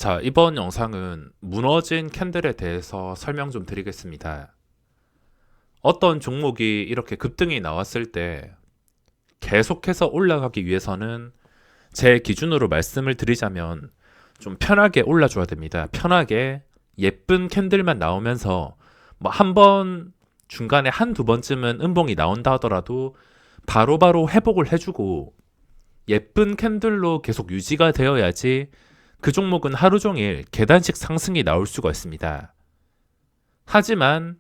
자, 이번 영상은 무너진 캔들에 대해서 설명 좀 드리겠습니다. 어떤 종목이 이렇게 급등이 나왔을 때 계속해서 올라가기 위해서는 제 기준으로 말씀을 드리자면 좀 편하게 올라줘야 됩니다. 편하게 예쁜 캔들만 나오면서 뭐 한 번 중간에 한두 번쯤은 음봉이 나온다 하더라도 바로바로 회복을 해주고 예쁜 캔들로 계속 유지가 되어야지 그 종목은 하루 종일 계단식 상승이 나올 수가 있습니다. 하지만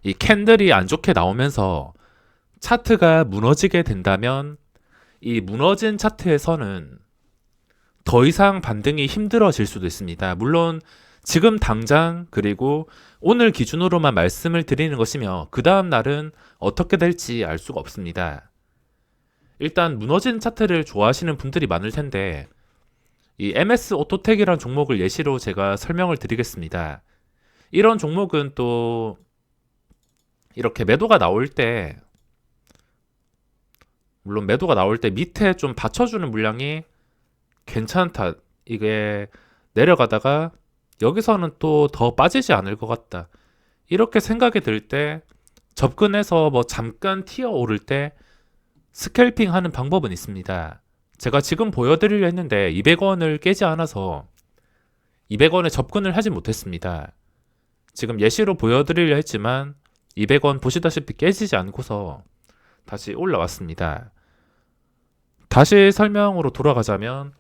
이 캔들이 안 좋게 나오면서 차트가 무너지게 된다면 이 무너진 차트에서는 더 이상 반등이 힘들어질 수도 있습니다. 물론 지금 당장 그리고 오늘 기준으로만 말씀을 드리는 것이며 그 다음 날은 어떻게 될지 알 수가 없습니다. 일단 무너진 차트를 좋아하시는 분들이 많을 텐데 이 MS 오토텍이라는 종목을 예시로 제가 설명을 드리겠습니다. 이런 종목은 또 이렇게 매도가 나올 때 물론 매도가 나올 때 밑에 좀 받쳐주는 물량이 괜찮다. 이게 내려가다가 여기서는 또 더 빠지지 않을 것 같다. 이렇게 생각이 들 때 접근해서 뭐 잠깐 튀어 오를 때 스캘핑 하는 방법은 있습니다. 제가 지금 보여드리려 했는데 200원을 깨지 않아서 200원에 접근을 하지 못했습니다. 지금 예시로 보여드리려 했지만 200원 보시다시피 깨지지 않고서 다시 올라왔습니다. 다시 설명으로 돌아가자면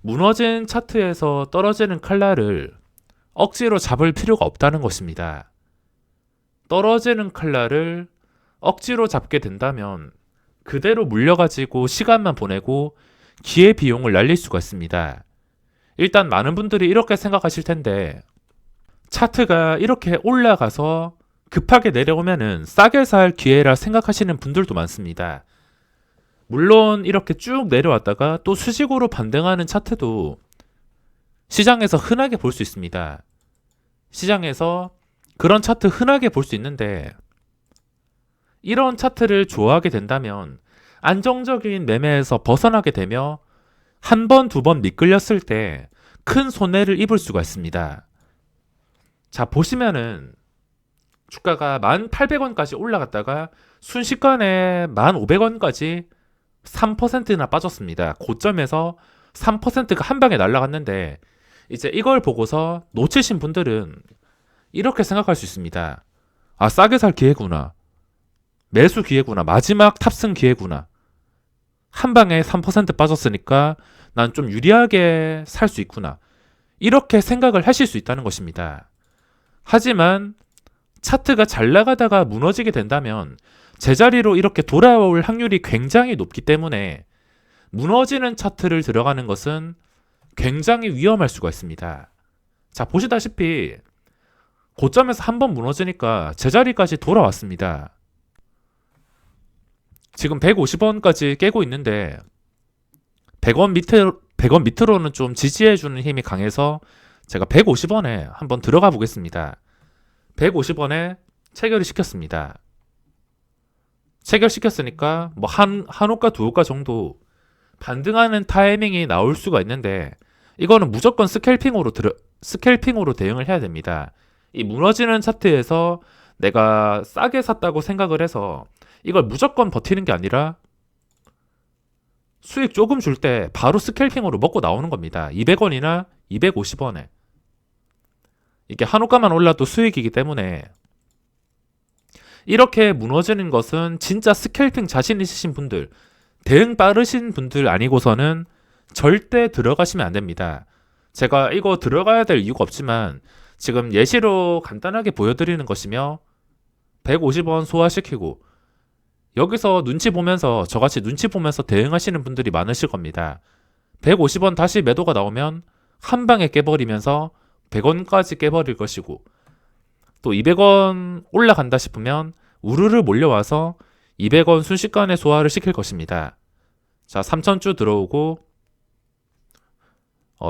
무너진 차트에서 떨어지는 칼날을 억지로 잡을 필요가 없다는 것입니다. 떨어지는 칼날을 억지로 잡게 된다면 그대로 물려가지고 시간만 보내고 기회비용을 날릴 수가 있습니다. 일단 많은 분들이 이렇게 생각하실 텐데 차트가 이렇게 올라가서 급하게 내려오면은 싸게 살 기회라 생각하시는 분들도 많습니다. 물론 이렇게 쭉 내려왔다가 또 수직으로 반등하는 차트도 시장에서 흔하게 볼 수 있습니다. 시장에서 그런 차트 흔하게 볼 수 있는데 이런 차트를 좋아하게 된다면 안정적인 매매에서 벗어나게 되며 한 번, 두 번 미끌렸을 때 큰 손해를 입을 수가 있습니다. 자, 보시면은 주가가 1,800원까지 올라갔다가 순식간에 1,500원까지 3%나 빠졌습니다. 고점에서 3%가 한 방에 날아갔는데 이제 이걸 보고서 놓치신 분들은 이렇게 생각할 수 있습니다. 아, 싸게 살 기회구나. 매수 기회구나. 마지막 탑승 기회구나. 한 방에 3% 빠졌으니까 난 좀 유리하게 살 수 있구나. 이렇게 생각을 하실 수 있다는 것입니다. 하지만 차트가 잘 나가다가 무너지게 된다면 제자리로 이렇게 돌아올 확률이 굉장히 높기 때문에 무너지는 차트를 들어가는 것은 굉장히 위험할 수가 있습니다. 자, 보시다시피 고점에서 한번 무너지니까 제자리까지 돌아왔습니다. 지금 150원까지 깨고 있는데 100원 밑으로는 좀 지지해주는 힘이 강해서 제가 150원에 한번 들어가 보겠습니다. 150원에 체결을 시켰습니다. 체결시켰으니까 뭐 한 호가 두 호가 정도 반등하는 타이밍이 나올 수가 있는데 이거는 무조건 스캘핑으로 대응을 해야 됩니다. 이 무너지는 차트에서 내가 싸게 샀다고 생각을 해서 이걸 무조건 버티는 게 아니라 수익 조금 줄 때 바로 스캘핑으로 먹고 나오는 겁니다. 200원이나 250원에. 이게 한 호가만 올라도 수익이기 때문에 이렇게 무너지는 것은 진짜 스캘핑 자신 있으신 분들, 대응 빠르신 분들 아니고서는 절대 들어가시면 안 됩니다. 제가 이거 들어가야 될 이유가 없지만 지금 예시로 간단하게 보여드리는 것이며 150원 소화시키고 여기서 눈치 보면서 저같이 눈치 보면서 대응하시는 분들이 많으실 겁니다. 150원 다시 매도가 나오면 한 방에 깨버리면서 100원까지 깨버릴 것이고 또 200원 올라간다 싶으면 우르르 몰려와서 200원 순식간에 소화를 시킬 것입니다. 자, 3000주 들어오고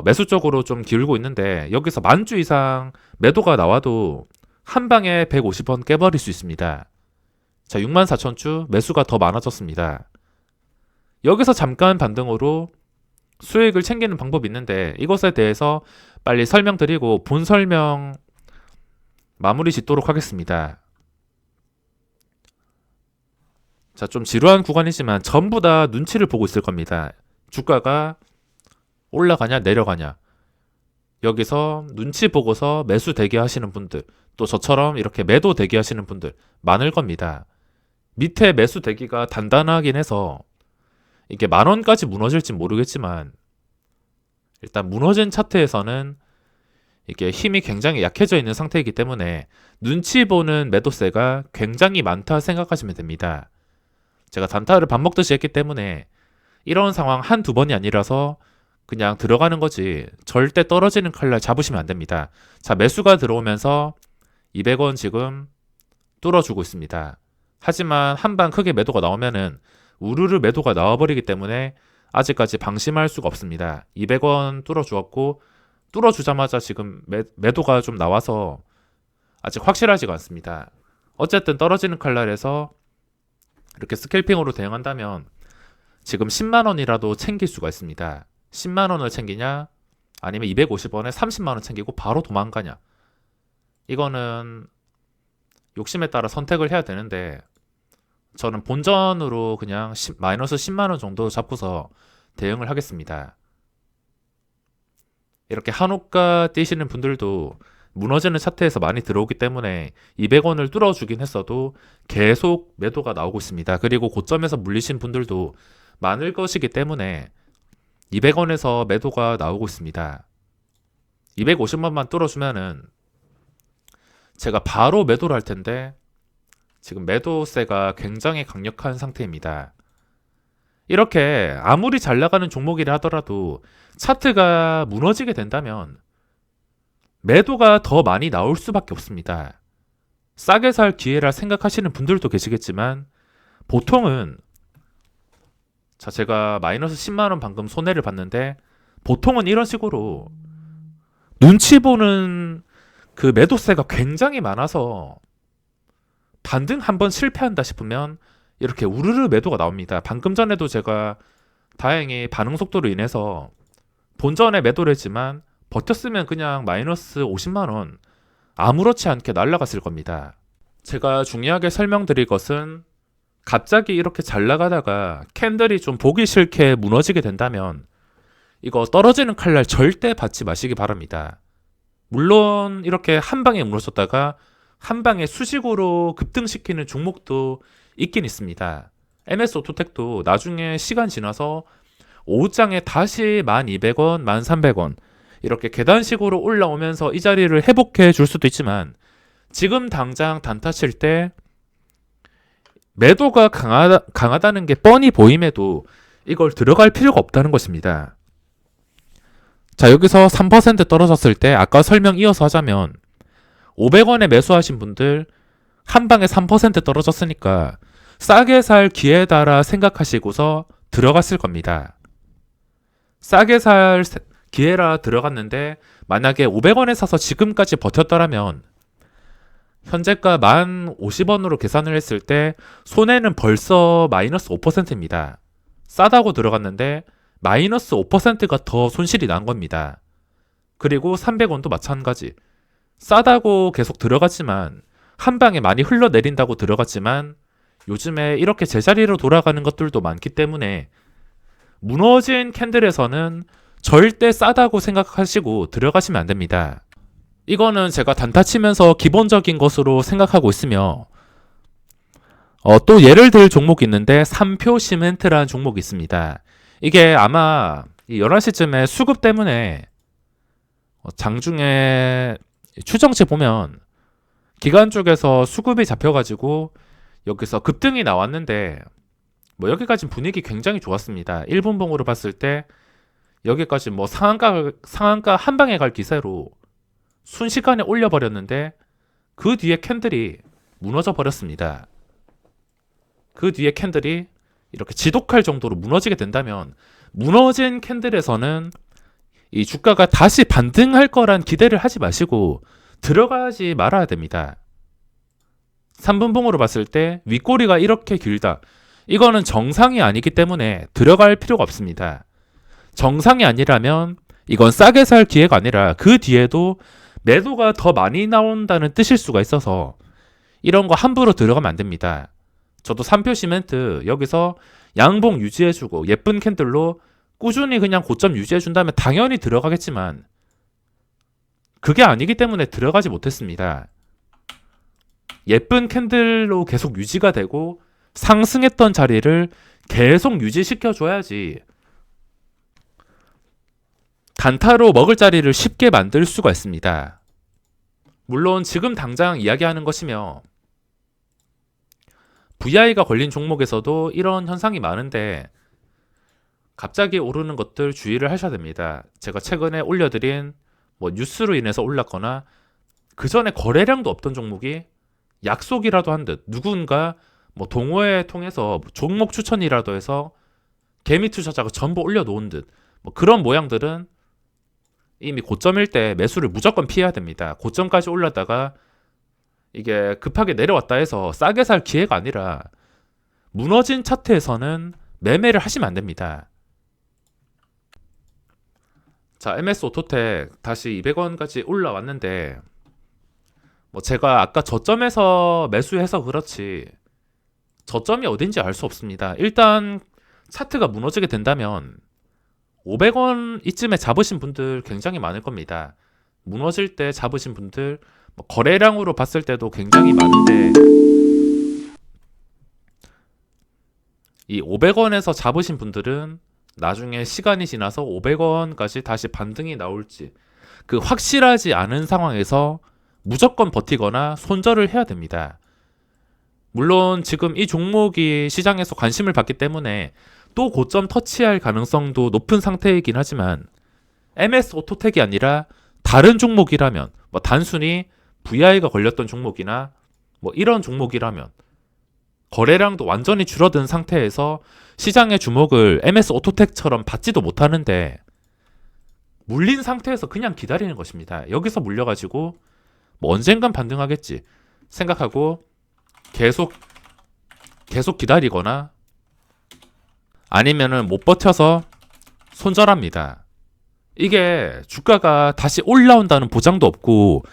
매수 쪽으로 좀 기울고 있는데 여기서 10,000주 이상 매도가 나와도 한 방에 150원 깨버릴 수 있습니다. 자, 64,000주 매수가 더 많아졌습니다. 여기서 잠깐 반등으로 수익을 챙기는 방법이 있는데 이것에 대해서 빨리 설명드리고 본 설명 마무리 짓도록 하겠습니다. 자, 좀 지루한 구간이지만 전부 다 눈치를 보고 있을 겁니다. 주가가 올라가냐 내려가냐. 여기서 눈치 보고서 매수 대기하시는 분들, 또 저처럼 이렇게 매도 대기하시는 분들 많을 겁니다. 밑에 매수 대기가 단단하긴 해서 이게 10,000원까지 무너질지 모르겠지만 일단 무너진 차트에서는 이게 힘이 굉장히 약해져 있는 상태이기 때문에 눈치 보는 매도세가 굉장히 많다 생각하시면 됩니다. 제가 단타를 밥 먹듯이 했기 때문에 이런 상황 한두 번이 아니라서 그냥 들어가는 거지 절대 떨어지는 칼날 잡으시면 안 됩니다. 자, 매수가 들어오면서 200원 지금 뚫어주고 있습니다. 하지만 한 방 크게 매도가 나오면은 우르르 매도가 나와버리기 때문에 아직까지 방심할 수가 없습니다. 200원 뚫어주었고 뚫어주자마자 지금 매도가 좀 나와서 아직 확실하지가 않습니다. 어쨌든 떨어지는 칼날에서 이렇게 스캘핑으로 대응한다면 지금 10만원이라도 챙길 수가 있습니다. 10만원을 챙기냐 아니면 250원에 30만원 챙기고 바로 도망가냐. 이거는 욕심에 따라 선택을 해야 되는데 저는 본전으로 그냥 마이너스 10만원 정도 잡고서 대응을 하겠습니다. 이렇게 한호가 뛰시는 분들도 무너지는 차트에서 많이 들어오기 때문에 200원을 뚫어주긴 했어도 계속 매도가 나오고 있습니다. 그리고 고점에서 물리신 분들도 많을 것이기 때문에 200원에서 매도가 나오고 있습니다. 250원만 뚫어주면은 제가 바로 매도를 할 텐데 지금 매도세가 굉장히 강력한 상태입니다. 이렇게 아무리 잘 나가는 종목이라 하더라도 차트가 무너지게 된다면 매도가 더 많이 나올 수밖에 없습니다. 싸게 살 기회라 생각하시는 분들도 계시겠지만 보통은 자, 제가 마이너스 10만원 방금 손해를 봤는데 보통은 이런 식으로 눈치 보는 그 매도세가 굉장히 많아서 반등 한번 실패한다 싶으면 이렇게 우르르 매도가 나옵니다. 방금 전에도 제가 다행히 반응 속도로 인해서 본전에 매도를 했지만 버텼으면 그냥 마이너스 50만원 아무렇지 않게 날아갔을 겁니다. 제가 중요하게 설명드릴 것은 갑자기 이렇게 잘 나가다가 캔들이 좀 보기 싫게 무너지게 된다면 이거 떨어지는 칼날 절대 받지 마시기 바랍니다. 물론 이렇게 한 방에 무너졌다가 한 방에 수직으로 급등시키는 종목도 있긴 있습니다. MS 오토텍도 나중에 시간 지나서 오후장에 다시 1200원, 1300원 이렇게 계단식으로 올라오면서 이 자리를 회복해 줄 수도 있지만 지금 당장 단타 칠 때 매도가 강하다는 게 뻔히 보임에도 이걸 들어갈 필요가 없다는 것입니다. 자, 여기서 3% 떨어졌을 때 아까 설명 이어서 하자면 500원에 매수하신 분들 한 방에 3% 떨어졌으니까 싸게 살 기회다라 생각하시고서 들어갔을 겁니다. 싸게 살 기회라 들어갔는데 만약에 500원에 사서 지금까지 버텼더라면 현재가 1050원으로 계산을 했을 때 손해는 벌써 마이너스 5%입니다. 싸다고 들어갔는데 마이너스 5%가 더 손실이 난 겁니다. 그리고 300원도 마찬가지. 싸다고 계속 들어갔지만 한 방에 많이 흘러내린다고 들어갔지만 요즘에 이렇게 제자리로 돌아가는 것들도 많기 때문에 무너진 캔들에서는 절대 싸다고 생각하시고 들어가시면 안 됩니다. 이거는 제가 단타 치면서 기본적인 것으로 생각하고 있으며 또 예를 들 종목이 있는데 3표 시멘트라는 종목이 있습니다. 이게 아마 11시쯤에 수급 때문에 장중에 추정치 보면 기관 쪽에서 수급이 잡혀가지고 여기서 급등이 나왔는데 뭐 여기까지 분위기 굉장히 좋았습니다. 1분봉으로 봤을 때 여기까지 뭐 상한가 한 방에 갈 기세로 순식간에 올려버렸는데 그 뒤에 캔들이 무너져 버렸습니다. 그 뒤에 캔들이 이렇게 지독할 정도로 무너지게 된다면 무너진 캔들에서는 이 주가가 다시 반등할 거란 기대를 하지 마시고 들어가지 말아야 됩니다. 3분봉으로 봤을 때 윗꼬리가 이렇게 길다. 이거는 정상이 아니기 때문에 들어갈 필요가 없습니다. 정상이 아니라면 이건 싸게 살 기회가 아니라 그 뒤에도 매도가 더 많이 나온다는 뜻일 수가 있어서 이런 거 함부로 들어가면 안 됩니다. 저도 3표 시멘트 여기서 양봉 유지해주고 예쁜 캔들로 꾸준히 그냥 고점 유지해준다면 당연히 들어가겠지만 그게 아니기 때문에 들어가지 못했습니다. 예쁜 캔들로 계속 유지가 되고 상승했던 자리를 계속 유지시켜줘야지 단타로 먹을 자리를 쉽게 만들 수가 있습니다. 물론 지금 당장 이야기하는 것이며 VI가 걸린 종목에서도 이런 현상이 많은데 갑자기 오르는 것들 주의를 하셔야 됩니다. 제가 최근에 올려드린 뉴스로 인해서 올랐거나 그 전에 거래량도 없던 종목이 약속이라도 한 듯 누군가 동호회 통해서 종목 추천이라도 해서 개미 투자자가 전부 올려놓은 듯 그런 모양들은 이미 고점일 때 매수를 무조건 피해야 됩니다. 고점까지 올랐다가 이게 급하게 내려왔다 해서 싸게 살 기회가 아니라 무너진 차트에서는 매매를 하시면 안 됩니다. 자, MS 오토텍 다시 200원까지 올라왔는데 제가 아까 저점에서 매수해서 그렇지 저점이 어딘지 알 수 없습니다. 일단 차트가 무너지게 된다면 500원 이쯤에 잡으신 분들 굉장히 많을 겁니다. 무너질 때 잡으신 분들 거래량으로 봤을 때도 굉장히 많은데 이 500원에서 잡으신 분들은 나중에 시간이 지나서 500원까지 다시 반등이 나올지 그 확실하지 않은 상황에서 무조건 버티거나 손절을 해야 됩니다. 물론 지금 이 종목이 시장에서 관심을 받기 때문에 또 고점 터치할 가능성도 높은 상태이긴 하지만 MS 오토텍이 아니라 다른 종목이라면 단순히 VI가 걸렸던 종목이나 이런 종목이라면 거래량도 완전히 줄어든 상태에서 시장의 주목을 MS 오토텍처럼 받지도 못하는데 물린 상태에서 그냥 기다리는 것입니다. 여기서 물려가지고 언젠간 반등하겠지 생각하고 계속 기다리거나 아니면은 못 버텨서 손절합니다. 이게 주가가 다시 올라온다는 보장도 없고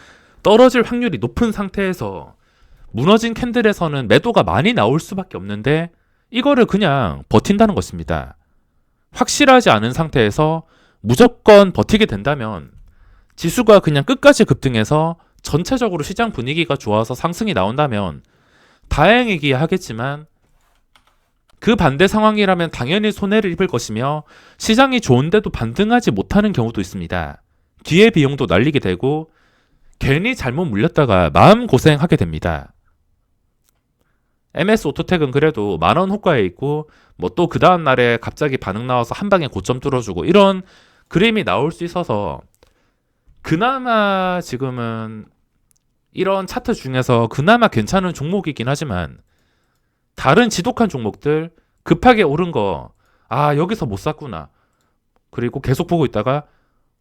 떨어질 확률이 높은 상태에서 무너진 캔들에서는 매도가 많이 나올 수밖에 없는데 이거를 그냥 버틴다는 것입니다. 확실하지 않은 상태에서 무조건 버티게 된다면 지수가 그냥 끝까지 급등해서 전체적으로 시장 분위기가 좋아서 상승이 나온다면 다행이긴 하겠지만 그 반대 상황이라면 당연히 손해를 입을 것이며 시장이 좋은데도 반등하지 못하는 경우도 있습니다. 뒤에 비용도 날리게 되고 괜히 잘못 물렸다가 마음고생하게 됩니다. MS 오토텍은 그래도 만원 호가에 있고 또 그 다음 날에 갑자기 반응 나와서 한 방에 고점 뚫어주고 이런 그림이 나올 수 있어서 그나마 지금은 이런 차트 중에서 그나마 괜찮은 종목이긴 하지만 다른 지독한 종목들 급하게 오른 거 여기서 못 샀구나 그리고 계속 보고 있다가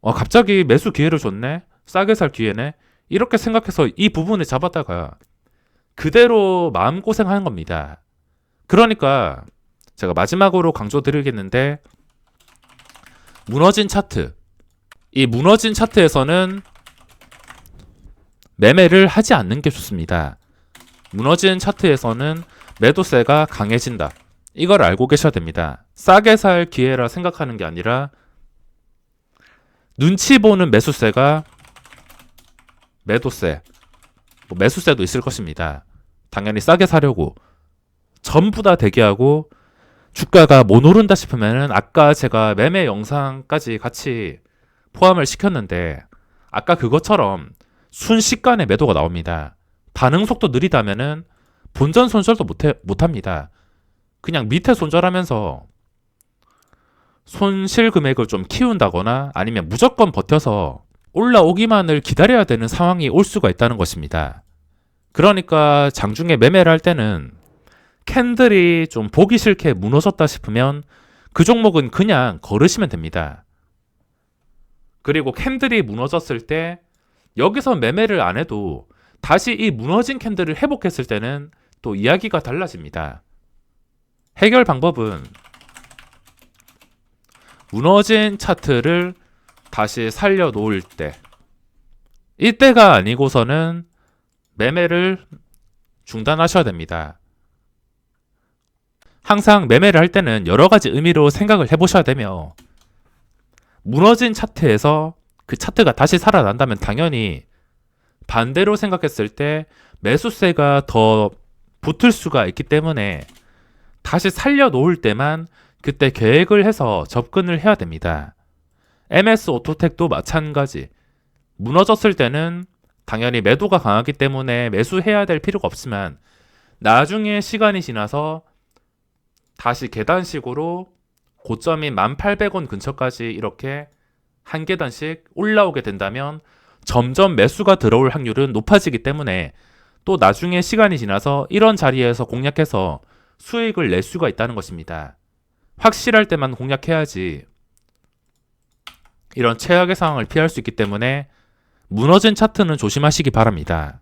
갑자기 매수 기회를 줬네 싸게 살 기회네 이렇게 생각해서 이 부분을 잡았다가 그대로 마음고생하는 겁니다. 그러니까 제가 마지막으로 강조드리겠는데 무너진 차트 이 무너진 차트에서는 매매를 하지 않는 게 좋습니다. 무너진 차트에서는 매도세가 강해진다. 이걸 알고 계셔야 됩니다. 싸게 살 기회라 생각하는 게 아니라 눈치 보는 매수세가 매도세, 매수세도 있을 것입니다. 당연히 싸게 사려고 전부 다 대기하고 주가가 못 오른다 싶으면은 아까 제가 매매 영상까지 같이 포함을 시켰는데 아까 그것처럼 순식간에 매도가 나옵니다. 반응 속도 느리다면은 본전 손절도 못합니다. 그냥 밑에 손절하면서 손실 금액을 좀 키운다거나 아니면 무조건 버텨서 올라오기만을 기다려야 되는 상황이 올 수가 있다는 것입니다. 그러니까 장중에 매매를 할 때는 캔들이 좀 보기 싫게 무너졌다 싶으면 그 종목은 그냥 걸으시면 됩니다. 그리고 캔들이 무너졌을 때 여기서 매매를 안 해도 다시 이 무너진 캔들을 회복했을 때는 또 이야기가 달라집니다. 해결 방법은 무너진 차트를 다시 살려 놓을 때, 이때가 아니고서는 매매를 중단하셔야 됩니다. 항상 매매를 할 때는 여러 가지 의미로 생각을 해보셔야 되며, 무너진 차트에서 그 차트가 다시 살아난다면 당연히 반대로 생각했을 때 매수세가 더 붙을 수가 있기 때문에 다시 살려 놓을 때만 그때 계획을 해서 접근을 해야 됩니다. MS 오토텍도 마찬가지. 무너졌을 때는 당연히 매도가 강하기 때문에 매수해야 될 필요가 없지만, 나중에 시간이 지나서 다시 계단식으로 고점인 1800원 근처까지 이렇게 한 계단씩 올라오게 된다면 점점 매수가 들어올 확률은 높아지기 때문에 또 나중에 시간이 지나서 이런 자리에서 공략해서 수익을 낼 수가 있다는 것입니다. 확실할 때만 공략해야지 이런 최악의 상황을 피할 수 있기 때문에 무너진 차트는 조심하시기 바랍니다.